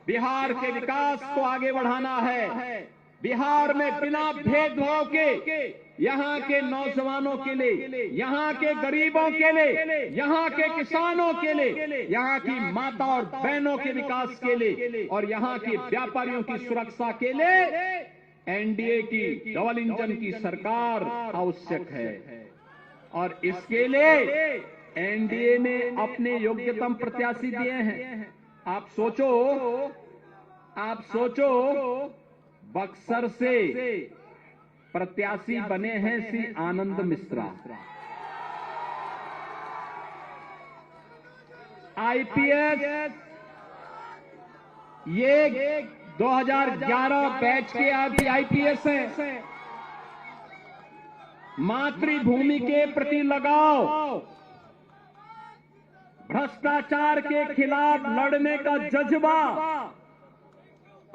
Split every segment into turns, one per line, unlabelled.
बिहार के विकास को आगे बढ़ाना है। बिहार में बिना भेदभाव के यहाँ के नौजवानों के लिए, यहाँ के गरीबों के लिए, यहाँ के किसानों के लिए, यहाँ की माता और बहनों के विकास के लिए और यहाँ के व्यापारियों की सुरक्षा के लिए एनडीए की डबल इंजन की सरकार आवश्यक है। और इसके लिए एनडीए ने अपने योग्यतम प्रत्याशी दिए हैं। आप सोचो बक्सर से प्रत्याशी बने हैं श्री आनंद मिश्रा, आईपीएस, ये 2011 बैच के आईपीएस हैं। मातृभूमि के प्रति लगाव, भ्रष्टाचार के खिलाफ लड़ने का जज्बा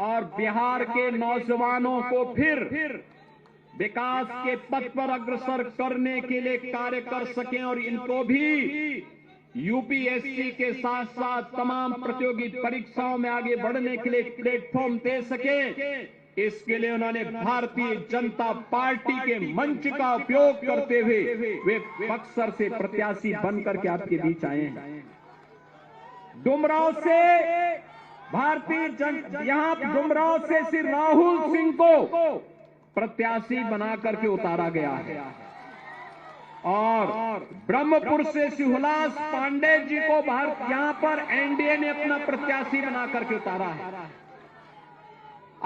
और बिहार के नौजवानों को फिर विकास के पथ पर अग्रसर करने के लिए कार्य कर सकें और इनको भी यूपीएससी के साथ साथ तमाम प्रतियोगी परीक्षाओं में आगे बढ़ने के लिए प्लेटफॉर्म दे सके, इसके लिए उन्होंने भारतीय जनता पार्टी के मंच का उपयोग करते हुए वे बक्सर से प्रत्याशी बनकर के आपके बीच आए हैं। डुमरांव से यहाँ डुमरांव से श्री राहुल सिंह को प्रत्याशी बना करके उतारा गया है और ब्रह्मपुर से शिवलास पांडे जी को यहां पर एनडीए ने अपना प्रत्याशी बना करके उतारा है।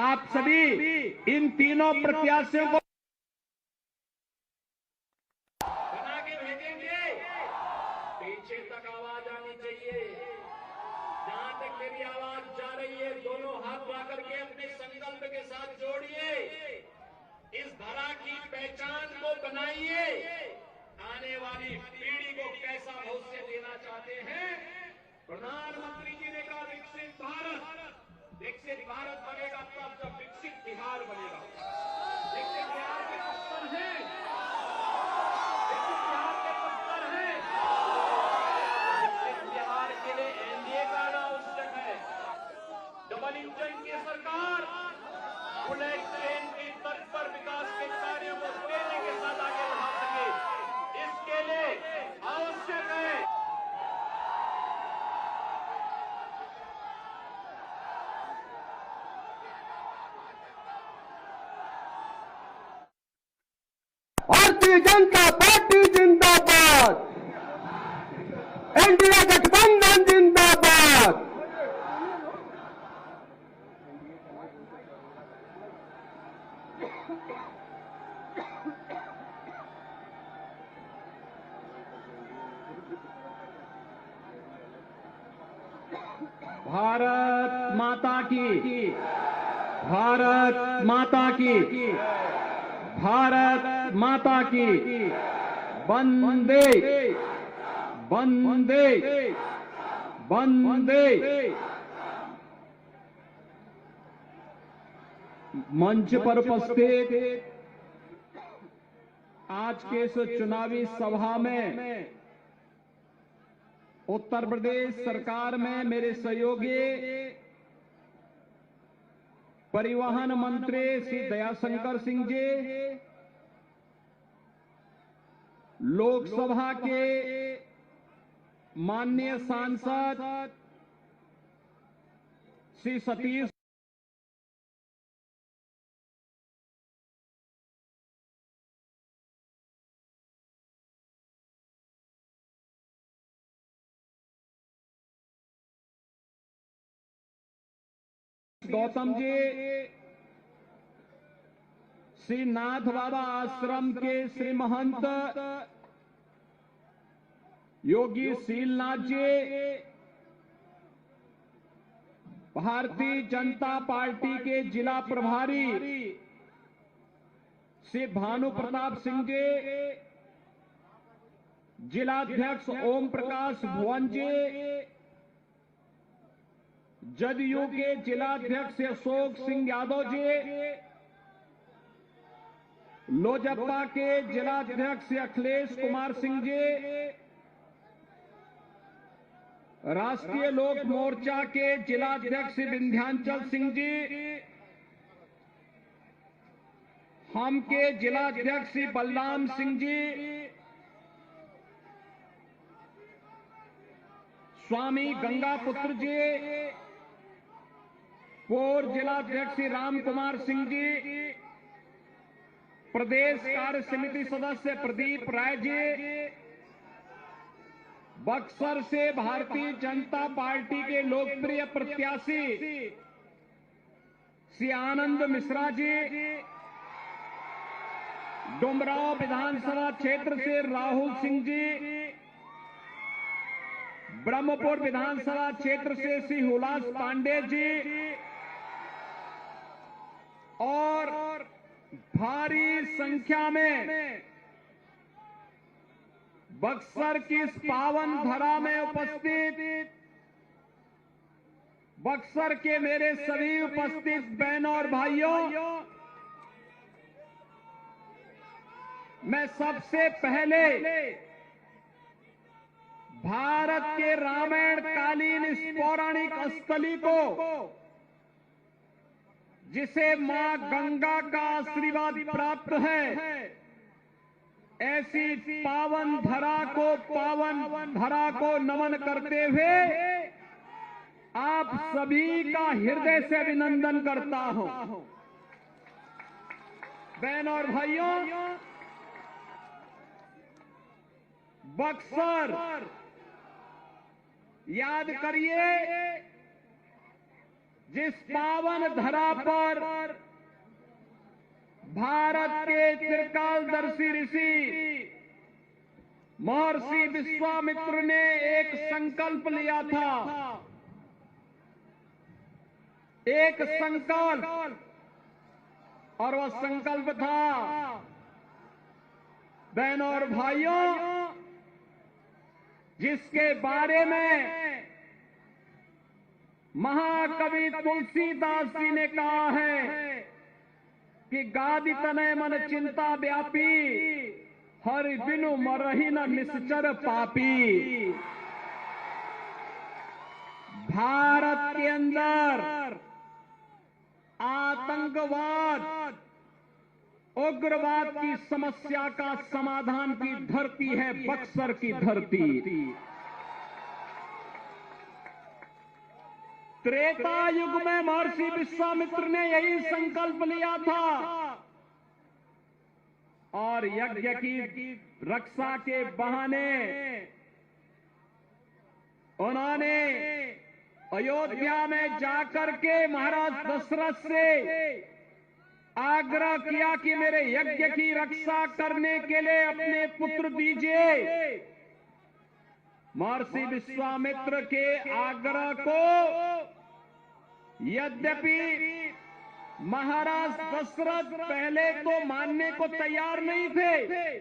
आप सभी इन तीनों प्रत्याशियों को बना के भेजेंगे। पीछे तक आवाज आनी चाहिए। जहां तक मेरी आवाज जा रही है, दोनों हाथ ला करके अपने संकल्प के साथ जोड़िए। इस धरा की पहचान को बनाइए। आने वाली पीढ़ी को कैसा भविष्य देना चाहते हैं? प्रधानमंत्री जी ने कहा विकसित भारत बनेगा तब जब विकसित बिहार बनेगा। विकसित बिहार के पत्थर हैं, विकसित बिहार के पत्थर हैं। विकसित बिहार के लिए एनडीए का आना आवश्यक है। डबल इंजन की सरकार बुलेट ट्रेन की तर्ज पर विकास के कार्यों को तेजी के साथ आगे बढ़ा सके, इसके लिए आवश्यक है।
भारतीय जनता पार्टी जिंदाबाद, एनडीए गठबंधन जिंदाबाद।
भारत माता की, भारत माता की, भारत माता की। वंदे वंदे वंदे। मंच पर उपस्थित आज के इस चुनावी सभा में उत्तर प्रदेश सरकार में मेरे सहयोगी परिवहन मंत्री श्री दयाशंकर सिंह जी, लोकसभा के माननीय सांसद श्री सतीश गौतम जी, श्री नाथ बाबा आश्रम के श्री महंत योगी शीलनाथ जी, भारतीय जनता पार्टी के जिला प्रभारी श्री भानु प्रताप सिंह जी, जिलाध्यक्ष ओम प्रकाश भुवन जी, जदयू के जिलाध्यक्ष अशोक सिंह यादव जी, लोजपा के जिलाध्यक्ष अखिलेश कुमार सिंह जी,
राष्ट्रीय लोक मोर्चा के जिलाध्यक्ष विंध्याचल सिंह जी, हम के जिलाध्यक्ष बलराम सिंह जी, स्वामी गंगा पुत्र जी, पूर्व जिलाध्यक्ष राम कुमार सिंह जी, प्रदेश कार्य समिति सदस्य प्रदीप राय जी, बक्सर से भारतीय जनता पार्टी के लोकप्रिय प्रत्याशी श्री आनंद मिश्रा जी, डुमराव विधानसभा क्षेत्र से राहुल सिंह जी, ब्रह्मपुर विधानसभा क्षेत्र से श्री हुलास पांडे जी और भारी संख्या में बक्सर की इस पावन धरा में उपस्थित बक्सर के मेरे सभी उपस्थित बहनों और भाइयों, मैं सबसे पहले भारत के रामायण कालीन इस पौराणिक स्थली को, जिसे मां गंगा का आशीर्वाद प्राप्त है, ऐसी पावन धरा को नमन करते हुए आप सभी का हृदय से अभिनंदन करता हूं। बहनों और भाइयों, बक्सर याद करिए, जिस पावन धरा पर भारत के त्रिकालदर्शी ऋषि महर्षि विश्वामित्र ने एक संकल्प लिया था, एक संकल्प, और वह संकल्प था, बहनों और भाइयों, जिसके बारे में महाकवि तुलसीदास जी ने कहा है कि गादि तनय मन चिंता व्यापी, हरि बिनु मरहि न निश्चर पापी। भारत के अंदर आतंकवाद, उग्रवाद की समस्या का समाधान की धरती है बक्सर की धरती। त्रेता युग में महर्षि विश्वामित्र ने यही संकल्प लिया था और यज्ञ की रक्षा के बहाने उन्होंने अयोध्या में जाकर के महाराज दशरथ से आग्रह किया कि मेरे यज्ञ की रक्षा करने के लिए अपने पुत्र दीजिए। महर्षि विश्वामित्र के आग्रह को यद्यपि महाराज दशरथ पहले तो मानने को तैयार नहीं थे,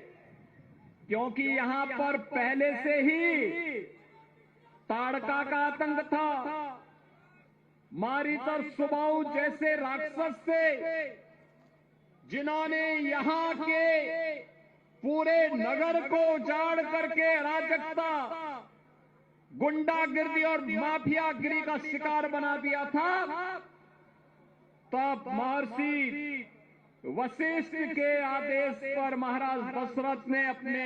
क्योंकि यहां पर पहले से ही ताड़का का आतंक था, मारीच और सुबाहु जैसे राक्षस थे, जिन्होंने यहां के पूरे नगर को उजाड़ करके अराजकता, गुंडागिरी और माफियागिरी का शिकार बना दिया था। तब महर्षि वशिष्ठ के आदेश पर महाराज दशरथ ने अपने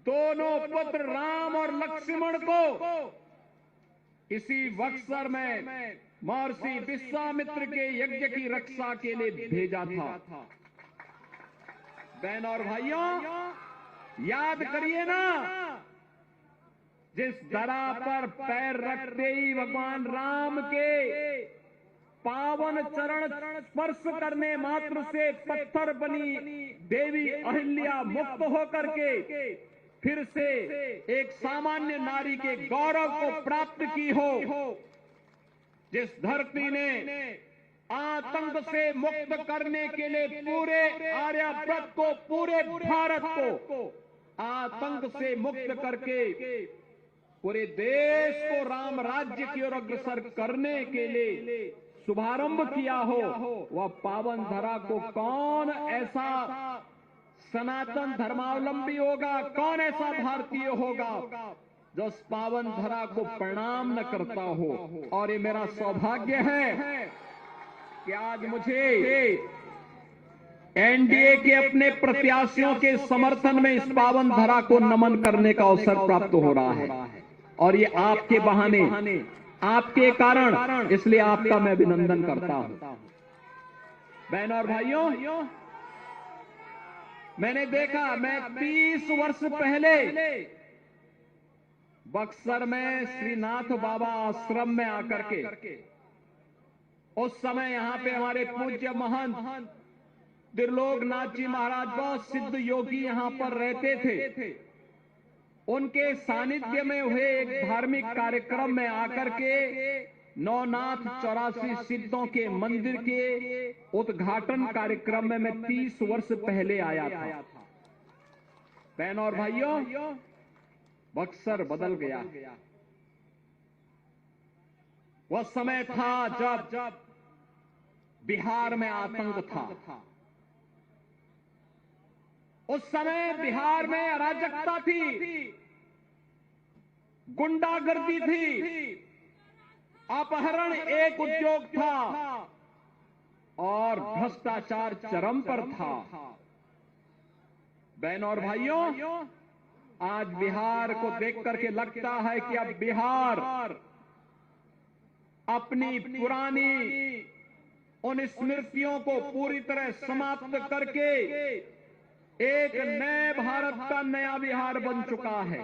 दोनों पुत्र राम और लक्ष्मण को इसी बक्सर में महर्षि विश्वामित्र के यज्ञ की रक्षा के लिए भेजा था। बहनों और भाइयों, याद करिए ना, जिस धरा पर पैर रखते ही भगवान राम के पावन चरण स्पर्श करने मात्र से पत्थर बनी देवी अहिल्या मुक्त होकर के फिर से एक सामान्य नारी के गौरव को प्राप्त की हो, जिस धरती ने आतंक से मुक्त करने के लिए पूरे आर्यव्रत को, पूरे भारत को आतंक से मुक्त करके पूरे देश को राम राज्य की ओर अग्रसर करने के लिए शुभारंभ किया हो, वह पावन धरा को कौन ऐसा सनातन धर्मावलंबी होगा, कौन ऐसा भारतीय होगा जो उस पावन धरा को प्रणाम न करता हो। और ये मेरा सौभाग्य है कि आज मुझे एनडीए के अपने प्रत्याशियों के समर्थन में इस पावन धरा को नमन करने का अवसर प्राप्त हो रहा है। और ये आपके बहाने, आपके कारण, इसलिए आपका मैं अभिनंदन करता हूं। बहनों और भाइयों, मैंने देखा, मैं 30 वर्ष पहले बक्सर में श्रीनाथ बाबा आश्रम में आकर के, उस समय यहां पे हमारे पूज्य महंत त्रिलोकनाथ जी महाराज, बहुत सिद्ध योगी यहां पर रहते थे। उनके सानिध्य में हुए एक धार्मिक कार्यक्रम में आकर के नौनाथ 84 सिद्धों के मंदिर के उद्घाटन कार्यक्रम में मैं 30 वर्ष पहले आया था। बहनों और भाइयों, बक्सर बदल गया। वह समय था जब बिहार में आतंक था। उस समय बिहार में अराजकता थी, गुंडागर्दी थी, अपहरण एक उद्योग था और भ्रष्टाचार चरम पर था। बहनों और भाइयों, आज बिहार को देख करके लगता है कि अब बिहार अपनी पुरानी उन स्मृतियों को पूरी तरह समाप्त करके एक नए भारत का नया बिहार बन चुका है,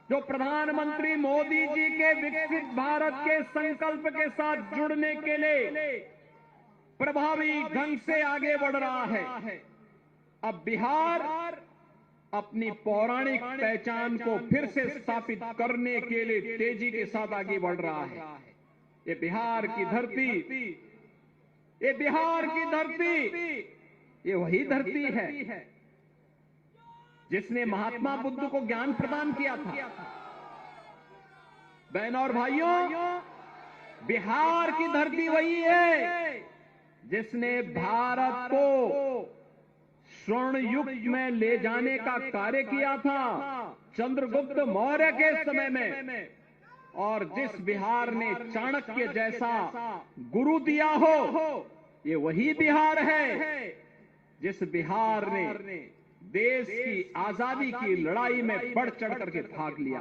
जो प्रधानमंत्री मोदी जी के विकसित भारत के संकल्प के साथ जुड़ने के लिए प्रभावी ढंग से आगे बढ़ रहा है। अब बिहार अपनी पौराणिक पहचान को फिर से स्थापित करने के लिए तेजी के साथ आगे बढ़ रहा है। ये बिहार की धरती, ये बिहार की धरती, ये वही धरती है जिसने महात्मा बुद्ध को ज्ञान प्रदान किया था। बहनों और भाइयों, बिहार की धरती वही है जिसने भारत को स्वर्ण युग में ले जाने का कार्य किया था चंद्रगुप्त मौर्य के समय में। और जिस बिहार ने चाणक्य जैसा गुरु दिया हो, ये वही बिहार है जिस बिहार ने देश की आजादी की लड़ाई में बढ़ चढ़ करके भाग लिया।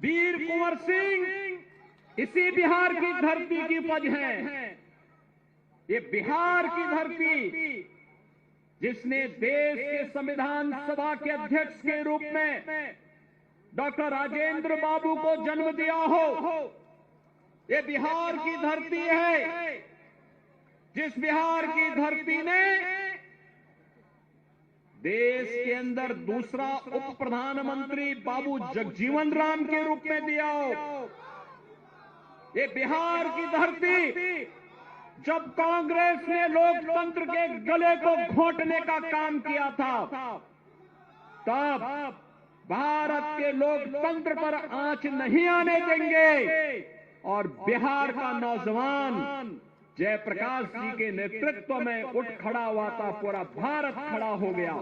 वीर कुंवर सिंह इसी बिहार की धरती की उपज है। ये बिहार की धरती जिसने देश के संविधान सभा के अध्यक्ष के रूप में डॉक्टर राजेंद्र बाबू को जन्म दिया हो, ये बिहार की धरती है जिस बिहार की धरती ने देश के अंदर दूसरा उप प्रधानमंत्री बाबू जगजीवन राम के रूप में दिया हो। ये बिहार की धरती जब कांग्रेस ने लोकतंत्र के गले को घोंटने का काम किया था, तब भारत के लोकतंत्र पर आंच नहीं आने देंगे। और बिहार का नौजवान जयप्रकाश जी के नेतृत्व में उठ खड़ा हुआ था, पूरा भारत खड़ा हो गया।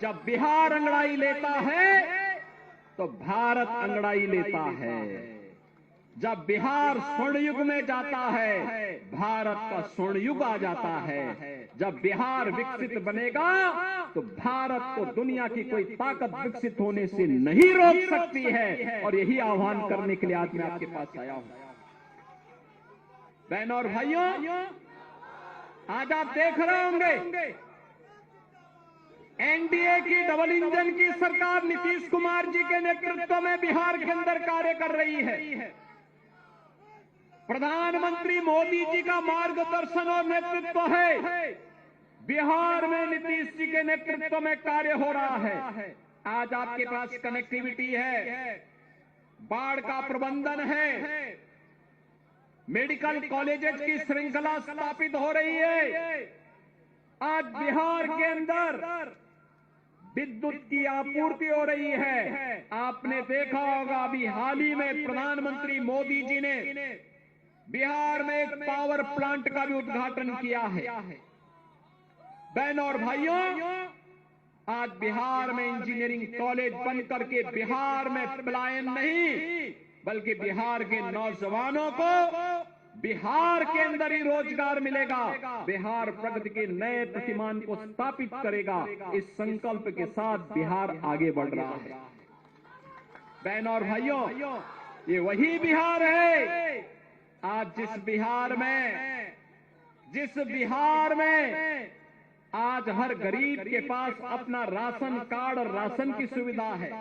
जब बिहार अंगड़ाई लेता है तो भारत अंगड़ाई लेता है। जब बिहार स्वर्ण युग में जाता है, भारत का स्वर्ण युग आ जाता है। जब बिहार विकसित बनेगा तो भारत को दुनिया की कोई ताकत विकसित होने से नहीं रोक सकती है। और यही आह्वान करने के लिए आज मैं आपके पास आया हूं। बहनों और भाइयों, आज आप देख रहे होंगे एनडीए की डबल इंजन की सरकार नीतीश कुमार जी के नेतृत्व में बिहार के अंदर कार्य कर रही है। प्रधानमंत्री मोदी जी का मार्गदर्शन और नेतृत्व है। बिहार में नीतीश जी के नेतृत्व में कार्य हो रहा है। आज आपके पास कनेक्टिविटी है, बाढ़ का प्रबंधन है, मेडिकल कॉलेजेस की श्रृंखला स्थापित हो रही है। आज बिहार के अंदर विद्युत की आपूर्ति हो रही है। आपने देखा होगा अभी हाल ही में प्रधानमंत्री मोदी जी ने बिहार में एक पावर प्लांट का भी उद्घाटन किया है। बहनों और भाइयों, आज बिहार में इंजीनियरिंग कॉलेज बन करके बिहार में पलायन नहीं, बल्कि बिहार के नौजवानों को बिहार के अंदर ही रोजगार मिलेगा। बिहार प्रगति के नए प्रतिमान को स्थापित करेगा। इस संकल्प के साथ बिहार आगे बढ़ रहा है। बहनों और भाइयों, ये वही बिहार है आज जिस बिहार में आज हर गरीब के पास अपना राशन कार्ड और राशन की सुविधा है।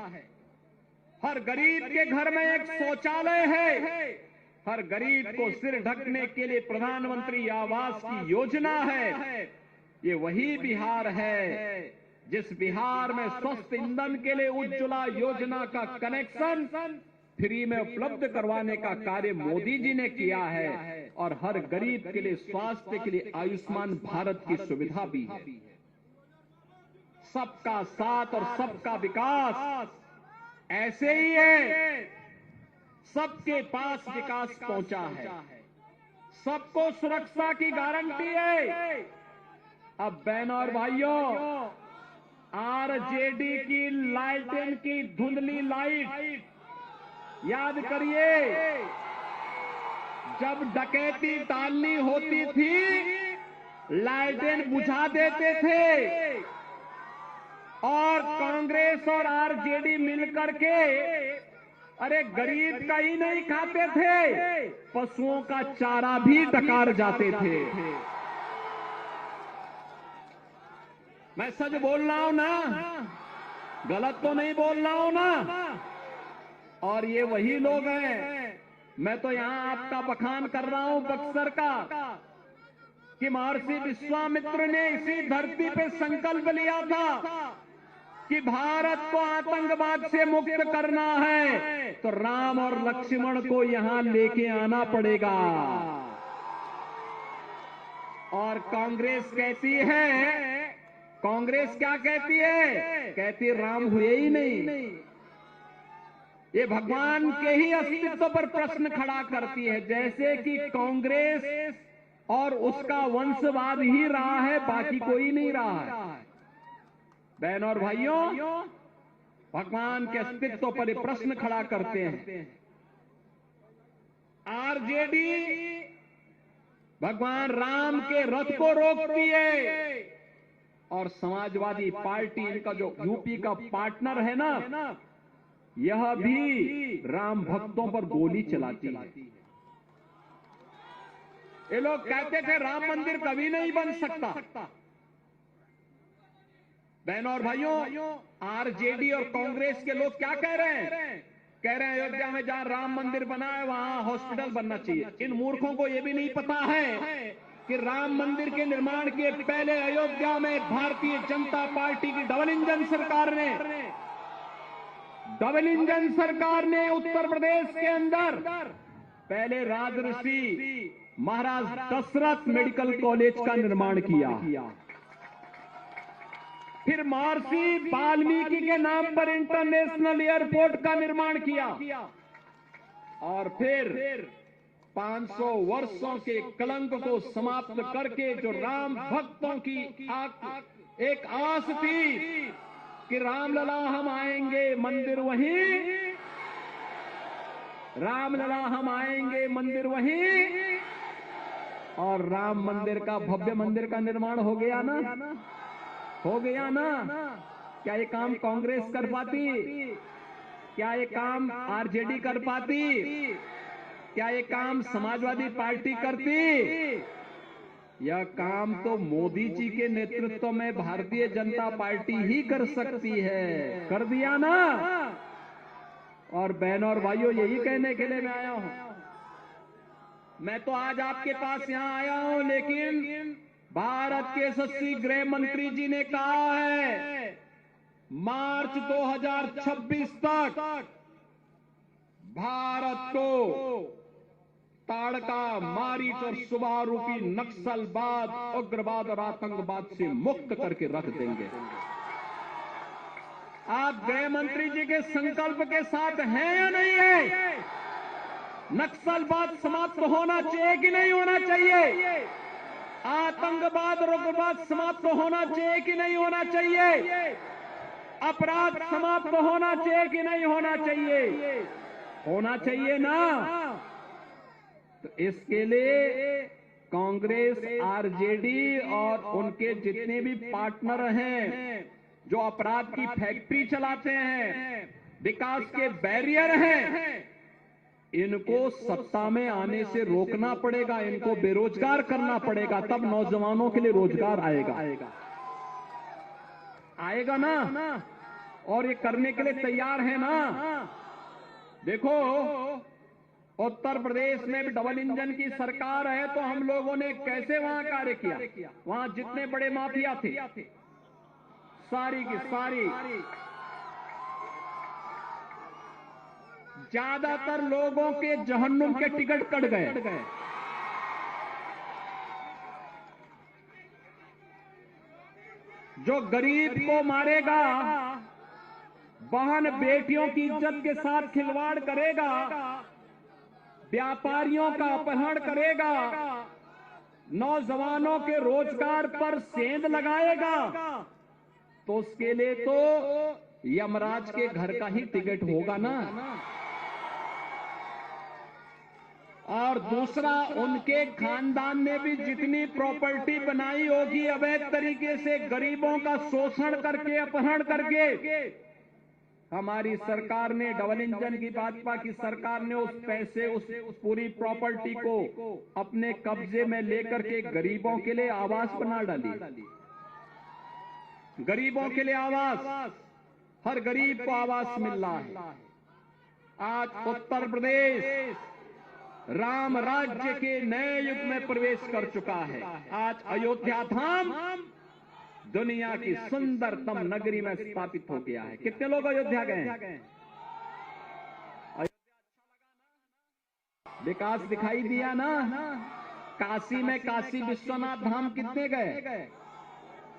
हर गरीब के घर में एक शौचालय है। हर गरीब को सिर ढकने के लिए प्रधानमंत्री आवास की योजना है। ये वही बिहार है जिस बिहार में स्वस्थ ईंधन के लिए उज्ज्वला योजना का कनेक्शन फ्री में उपलब्ध करवाने का कार्य मोदी जी ने किया है और हर गरीब के लिए स्वास्थ्य के लिए आयुष्मान भारत की सुविधा भी है। सबका साथ और सबका विकास ऐसे ही है। सबके पास विकास पहुंचा है, सबको सुरक्षा की गारंटी है। अब बहनों और भाइयों, आरजेडी की लालटेन की धुंधली लाइट याद करिए, जब डकैती टालनी होती थी लालटेन बुझा देते थे और कांग्रेस और आरजेडी मिलकर के अरे गरीब का ही नहीं खाते थे, पशुओं का चारा भी डकार जाते थे। मैं सच बोल रहा हूं ना, गलत तो नहीं बोल रहा हूं ना। और ये वही लोग हैं, मैं तो यहां आपका बखान कर रहा हूं बक्सर का, कि महर्षि विश्वामित्र ने इसी धरती पे संकल्प लिया था कि भारत को आतंकवाद से मुक्त करना है तो राम और लक्ष्मण को यहां लेके आना पड़ेगा। और कांग्रेस कहती है, कांग्रेस क्या कहती है? कहती राम हुए ही नहीं। ये भगवान के ही अस्तित्व पर प्रश्न खड़ा करती है, जैसे कि कांग्रेस और उसका वंशवाद ही रहा है, बाकी कोई नहीं रहा है। बहनों और भाइयों, भगवान के अस्तित्व पर ये प्रश्न खड़ा करते हैं। आरजेडी भगवान राम के रथ को रोकती है और समाजवादी पार्टी, इनका जो यूपी का पार्टनर है ना, यह भी राम भक्तों पर गोली चलाती है। ये लोग कहते थे राम मंदिर कभी नहीं बन सकता। बहनों और भाइयों, आरजेडी और कांग्रेस के लोग क्या कह रहे हैं? कह रहे हैं अयोध्या में जहां राम मंदिर बना है वहां हॉस्पिटल बनना चाहिए। इन मूर्खों को यह भी नहीं पता है कि राम मंदिर के निर्माण के पहले अयोध्या में भारतीय जनता पार्टी की डबल इंजन सरकार ने उत्तर प्रदेश के अंदर पहले राजऋषि महाराज दशरथ मेडिकल कॉलेज का निर्माण किया, फिर महर्षि वाल्मीकि के नाम पर इंटरनेशनल एयरपोर्ट का निर्माण किया और फिर 500 वर्षों के कलंक को समाप्त करके जो राम भक्तों की एक आस थी कि रामलला हम आएंगे मंदिर वहीं, रामलला हम आएंगे मंदिर वहीं, और राम मंदिर का भव्य मंदिर का निर्माण हो गया ना, हो गया ना। क्या ये काम कांग्रेस कर पाती? क्या ये काम आरजेडी कर पाती? क्या ये काम समाजवादी पार्टी करती? यह काम तो मोदी जी के नेतृत्व में भारतीय जनता पार्टी ही कर सकती है। कर दिया ना। और बहनों और भाइयों, यही कहने के लिए मैं आया हूं। मैं तो आज आपके पास यहां आया हूं, लेकिन भारत के यशस्वी गृह मंत्री जी ने कहा है मार्च 2026 तक भारत को ताड़का, मारीच और सुबह रूपी नक्सलवाद, उग्रवाद और आतंकवाद से मुक्त करके रख देंगे। आप गृह मंत्री जी के संकल्प के साथ हैं या नहीं है? नक्सलवाद समाप्त होना चाहिए कि नहीं होना चाहिए? आतंकवाद और उग्रवाद समाप्त होना चाहिए कि नहीं होना चाहिए? अपराध समाप्त होना चाहिए कि नहीं होना चाहिए? होना चाहिए ना। तो इसके लिए कांग्रेस, आरजेडी और उनके जितने भी पार्टनर हैं जो अपराध की फैक्ट्री चलाते हैं, विकास के बैरियर हैं, इनको सत्ता में आने से रोकना पड़ेगा, इनको बेरोजगार करना पड़ेगा, तब नौजवानों के लिए रोजगार आएगा ना। और ये करने के लिए तैयार है ना। देखो, उत्तर प्रदेश में भी डबल इंजन की सरकार है, तो हम लोगों ने कैसे वहां कार्य किया। वहां जितने बड़े माफिया थे सारी की सारी, ज्यादातर लोगों के जहन्नुम के टिकट कट गए। जो गरीब को मारेगा, बहन बेटियों की इज्जत के साथ खिलवाड़ करेगा, व्यापारियों का अपहरण करेगा, नौजवानों के रोजगार पर सेंध लगाएगा, तो उसके लिए तो यमराज के घर का ही टिकट होगा ना। और दूसरा, उनके खानदान ने भी जितनी प्रॉपर्टी बनाई होगी अवैध तरीके से, गरीबों का शोषण करके, अपहरण करके, हमारी सरकार ने, डबल इंजन की भाजपा की सरकार ने उस पैसे, उस पूरी प्रॉपर्टी को अपने कब्जे में लेकर के गरीबों के लिए आवास बना डाली। गरीबों के लिए आवास, हर गरीब को आवास मिल रहा है। आज उत्तर प्रदेश राम राज्य के नए युग में प्रवेश कर चुका है। आज अयोध्या धाम दुनिया की सुंदरतम नगरी में स्थापित हो गया है। कितने लोग अयोध्या गए हैं? विकास दिखाई दिया ना। काशी में काशी विश्वनाथ धाम कितने गए?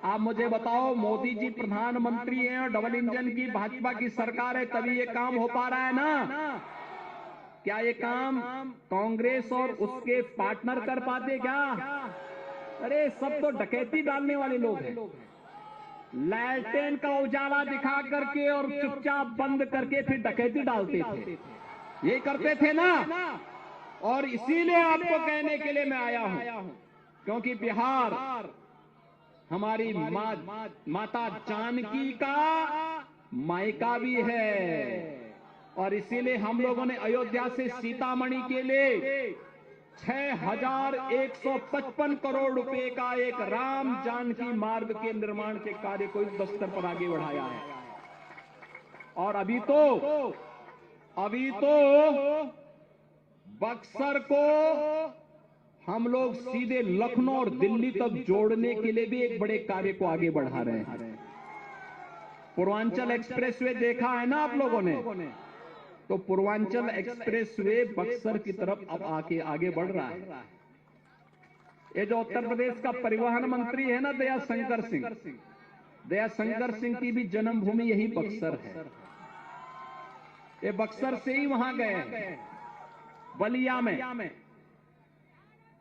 आप मुझे बताओ, मोदी जी प्रधानमंत्री हैं और डबल इंजन की भाजपा की सरकार है, तभी ये काम हो पा रहा है ना। क्या ये काम कांग्रेस और उसके पार्टनर कर पाते क्या? अरे सब तो डकैती डालने वाले लोग हैं। लैल्टेन का उजाला दिखा करके और चुपचाप बंद करके फिर डकैती डालते थे, ये करते थे ना। और इसीलिए आपको कहने के लिए मैं आया हूं, क्योंकि बिहार हमारी माता जानकी का मायका भी है। और इसीलिए हम लोगों ने अयोध्या से सीतामढ़ी के लिए 6,155 करोड़ रुपए का एक राम जानकी मार्ग के निर्माण के कार्य को इस स्तर पर आगे बढ़ाया है। और अभी तो बक्सर को हम लोग सीधे लखनऊ और दिल्ली तक जोड़ने के लिए भी एक बड़े कार्य को आगे बढ़ा रहे हैं। पूर्वांचल एक्सप्रेसवे देखा है ना आप लोगों ने, तो पूर्वांचल एक्सप्रेसवे बक्सर की तरफ अब आगे बढ़ रहा है। ये जो उत्तर प्रदेश का परिवहन मंत्री है ना, दयाशंकर सिंह की भी जन्मभूमि यही बक्सर है। ये बक्सर से ही वहां गए हैं, बलिया में।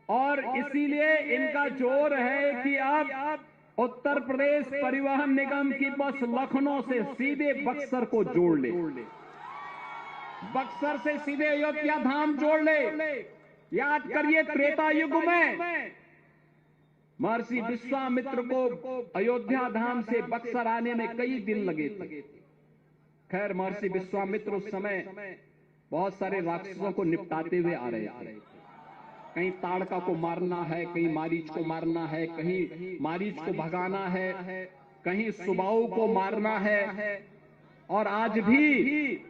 और इसीलिए इनका जोर है कि अब उत्तर प्रदेश परिवहन निगम की बस लखनऊ से सीधे बक्सर को जोड़ ले, बक्सर से सीधे अयोध्या धाम जोड़ ले। याद करिए, त्रेता युग में महर्षि विश्वामित्र को अयोध्या धाम से बक्सर आने में कई दिन लगे थे। खैर, महर्षि विश्वामित्र उस समय बहुत सारे राक्षसों को निपटाते हुए आ रहे थे। कहीं ताड़का को मारना है, कहीं मारीच को मारना है, कहीं मारीच को भगाना है, कहीं सुबाहु को मारना है। और आज भी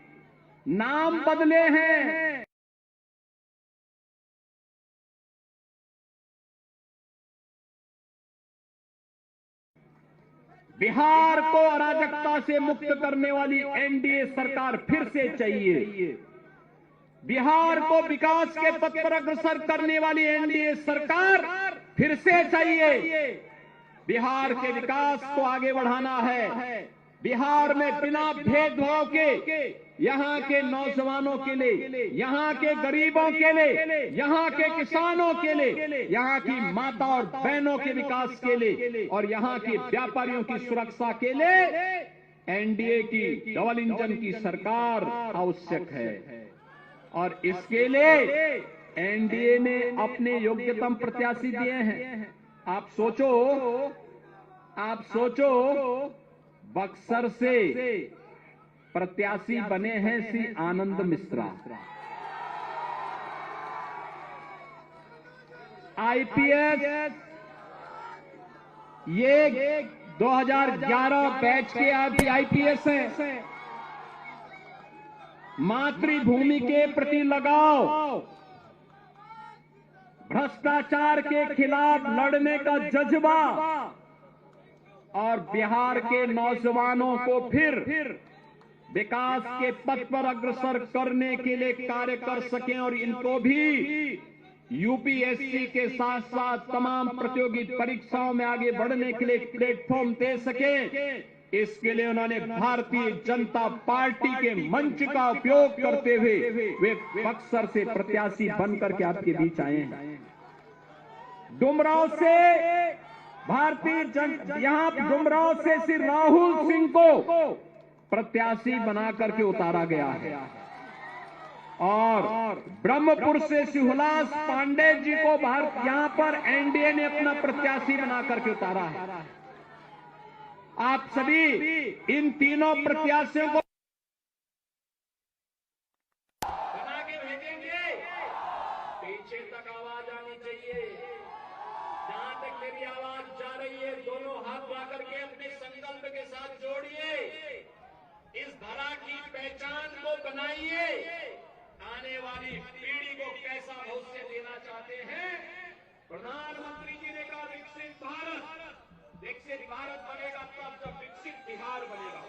नाम बदले हैं। बिहार को अराजकता से मुक्त करने वाली एनडीए सरकार फिर से चाहिए। बिहार को विकास के पथ पर अग्रसर करने वाली एनडीए सरकार फिर से चाहिए। बिहार के विकास को आगे बढ़ाना है। बिहार में बिना भेदभाव के यहाँ के नौजवानों के लिए, यहाँ के गरीबों के लिए, यहाँ के किसानों के लिए, यहाँ की माता और बहनों के विकास के लिए और यहाँ के व्यापारियों की सुरक्षा के लिए एनडीए की डबल इंजन की सरकार आवश्यक है और इसके लिए एनडीए ने अपने योग्यतम प्रत्याशी दिए हैं। आप सोचो बक्सर से प्रत्याशी बने हैं श्री आनंद मिश्रा, आईपीएस, ये 2011 बैच के आईपीएस हैं। मातृभूमि के प्रति लगाव, भ्रष्टाचार के खिलाफ लड़ने का जज्बा और बिहार के नौजवानों को फिर विकास के पथ पर अग्रसर करने के लिए कार्य कर सकें और इनको भी यूपीएससी के साथ साथ तमाम प्रतियोगी परीक्षाओं में आगे बढ़ने के लिए प्लेटफॉर्म दे सकें, इसके लिए उन्होंने भारतीय जनता पार्टी के मंच का उपयोग करते हुए वे बक्सर से प्रत्याशी बनकर के आपके बीच आए हैं। डुमरांव से यहां डुमरांव से श्री राहुल सिंह को प्रत्याशी बना करके उतारा गया है और ब्रह्मपुर से शिवलास पांडे जी को यहां पर एनडीए ने अपना प्रत्याशी बना करके उतारा है। आप सभी इन तीनों प्रत्याशियों को
बना के भेजेंगे, पीछे तक आवाज आनी चाहिए। जहां तक मेरी आवाज जा रही है, दोनों हाथ ला करके अपने संकल्प के साथ जोड़िए, इस धरा की पहचान को बनाइए, आने वाली पीढ़ी को कैसा भविष्य देना चाहते हैं। प्रधानमंत्री जी ने कहा विकसित भारत बनेगा तब जब विकसित बिहार बनेगा।